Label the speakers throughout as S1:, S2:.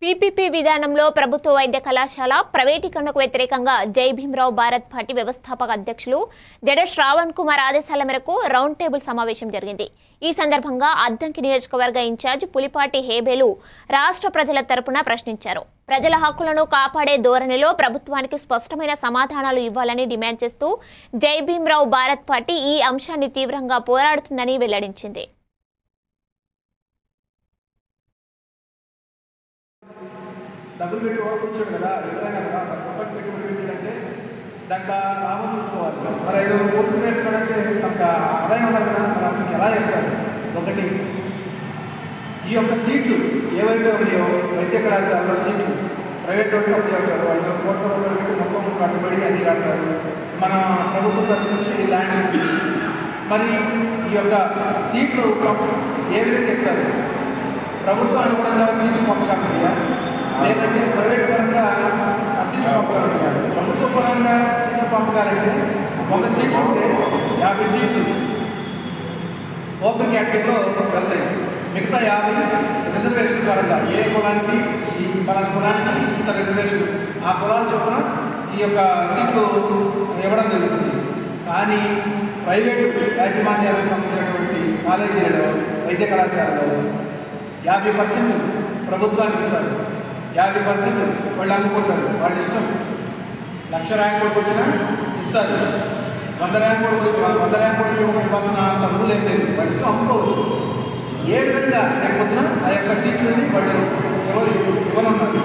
S1: PPP విధానంలో ప్రభుత్వ వైద్య కళాశాల ప్రైవేటీకరణకు వ్యతిరేకంగా జై భీమరావు భారత్ పార్టీ వ్యవస్థాపక అధ్యక్షులు జడ శ్రావణ్ కుమార్ ఆదేశాల మేరకు రౌండ్ టేబుల్ సమావేశం జరిగింది। ఈ సందర్భంగా అద్దంకి నియోజకవర్గ ఇన్ఛార్జ్ పులిపాటి హేబేలు రాష్ట్ర ప్రజల తరపున ప్రశ్నించారు। ప్రజల హక్కులను కాపాడే ధోరణిలో ప్రభుత్వానికి స్పష్టమైన సమాధానాలు ఇవ్వాలని డిమాండ్ చేస్తూ జై భీమరావు భారత్ పార్టీ ఈ అంశాన్ని తీవ్రంగా పోరాడుతుందని వెల్లడించింది।
S2: డబ్బులు పెట్టి కూర్చోడు కదా, ఎవరైనా కూడా 10 రూపాయలు పెట్టుబడి పెట్టాడంటే దాంట్లో లాభం చూసుకోవాలి। మరి 5 కోట్లు పెట్టుకోవాలంటే మనకు ఆదాయం ఉండాలి కదా, మరి అతనికి ఎలా చేస్తారు? ఒకటి, ఈ యొక్క సీట్లు ఏవైతే ఉన్నాయో వైద్య కళాశాలలో సీట్లు ప్రైవేట్ వాడికి అప్పు చెప్తారు, 5 కోట్ల రూపాయలు పెట్టి మొత్తం కట్టుబడి అన్ని కడతారు। మన ప్రభుత్వం తరఫు నుంచి ల్యాండ్ ఇస్తుంది। మరి ఈ యొక్క సీట్లు ఏ విధంగా ఇస్తారు? ప్రభుత్వం అనుగుణంగా సీట్లు పంపకాలయ్యా, లేదంటే ప్రైవేట్ పరంగా సీట్లు పంపకాలయ్యా? ప్రభుత్వ పరంగా సీట్లు పంపకాలంటే ఒక సీట్లు ఉంటే 50 సీట్లు ఓపెన్ కేటగిరీలో వెళ్తాయి, మిగతా 50 రిజర్వేషన్ పరంగా ఏ కులానికి ఈ పలానా కులానికి ఇంత రిజర్వేషన్, ఆ కులాల చొప్పున ఈ యొక్క సీట్లు ఇవ్వడం జరుగుతుంది। కానీ ప్రైవేటు యాజమాన్యాలకు సంబంధించినటువంటి కాలేజీలలో వైద్య కళాశాలలో 50% ప్రభుత్వానికి ఇస్తారు, 50% వాళ్ళు అనుకుంటారు, వాళ్ళ ఇష్టం। 1,00,000 ర్యాంక్ కొడుకు వచ్చినా ఇస్తారు, 100 ర్యాంక్ కొడుకు ఇవ్వాల్సిన అంత రూల్ ఏం లేదు, వాళ్ళ ఇష్టం అమ్ముకోవచ్చు। ఏ విధంగా లేకపోతున్నా ఆ యొక్క సీట్లని వాళ్ళు ఇవ్వనున్నారు,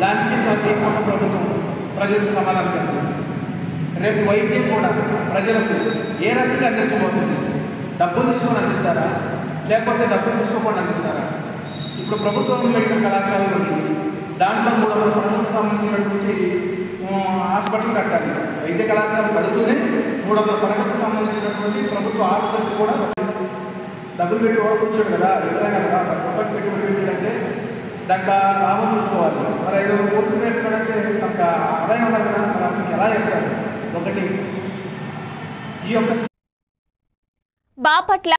S2: దానికి తీర్మాన ప్రభుత్వం ప్రజలకు సమాధానం చెప్తుంది। రేపు వైద్యం కూడా ప్రజలకు ఏ రకంగా అందించబోతుంది? డబ్బులు తీసుకొని అందిస్తారా, లేకపోతే డబ్బులు తీసుకోకుండా అందిస్తారా? ఇప్పుడు ప్రభుత్వ మెడికల్ కళాశాలలో దాంట్లో 300 పడకలకు సంబంధించినటువంటి హాస్పిటల్ కట్టాలి, వైద్య కళాశాల కడుతూనే 300 పడకలకు సంబంధించినటువంటి ప్రభుత్వ ఆసుపత్రి కూడా డబ్బులు పెట్టి కూర్చోడు కదా, ఎవరైనా కూడా 10 రూపాయలు పెట్టుబడి పెట్టాడంటే దాంట్లో లాభం చూసుకోవాలి। మరి 5 కోట్లు పెట్టుకోవాలంటే మనకు ఆదాయం ఉండాలి కదా, మరి అతనికి ఎలా చేస్తారు? ఒకటి, ఈ యొక్క
S1: బాపట్ల